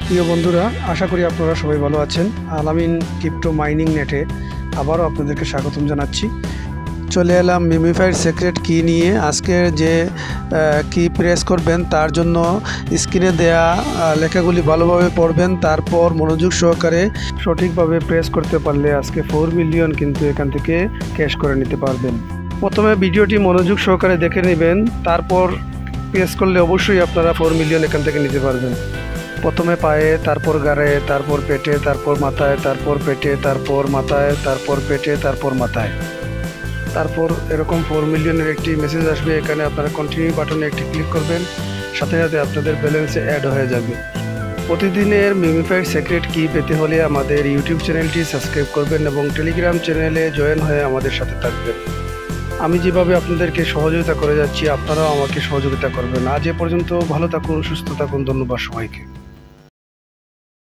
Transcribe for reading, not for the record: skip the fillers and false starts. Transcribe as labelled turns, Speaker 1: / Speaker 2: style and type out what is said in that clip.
Speaker 1: প্রিয় বন্ধুরা, আশা করি আপনারা সবাই ভালো আছেন। আলামিন ক্রিপ্টো মাইনিং নেটে আবারও আপনাদেরকে স্বাগতম জানাচ্ছি। চলে এলাম মিমিফাইড সিক্রেট কি নিয়ে। আজকে যে কি প্রেস করবেন তার জন্য স্ক্রিনে দেয়া লেখাগুলি ভালোভাবে পড়বেন, তারপর মনোযোগ সহকারে সঠিকভাবে প্রেস করতে পারলে আজকে 4 মিলিয়ন কিন্তু এখান থেকে ক্যাশ করে নিতে পারবেন। প্রথমে ভিডিওটি মনোযোগ সহকারে দেখে নেবেন, তারপর প্রেস করলে অবশ্যই আপনারা 4 মিলিয়ন এখান থেকে নিতে পারবেন। প্রথমে পায়ে, তারপর গাড়ে, তারপর পেটে, তারপর মাথায়, তারপর পেটে, তারপর মাথায়, তারপর পেটে, তারপর মাথায়। তারপর এরকম 4 মিলিয়নের একটি মেসেজ আসবে। এখানে আপনারা কন্টিনিউ বাটনে একটি ক্লিক করবেন, সাথে সাথে আপনাদের ব্যালেন্সে অ্যাড হয়ে যাবে। প্রতিদিনের মিমিফাইড সিক্রেট কি পেতে হলে আমাদের ইউটিউব চ্যানেলটি সাবস্ক্রাইব করবেন এবং টেলিগ্রাম চ্যানেলে জয়েন হয়ে আমাদের সাথে থাকবেন। আমি যেভাবে আপনাদেরকে সহযোগিতা করে যাচ্ছি, আপনারাও আমাকে সহযোগিতা করবেন। আজ এ পর্যন্ত, ভালো থাকুন, সুস্থ থাকুন। ধন্যবাদ সবাইকে।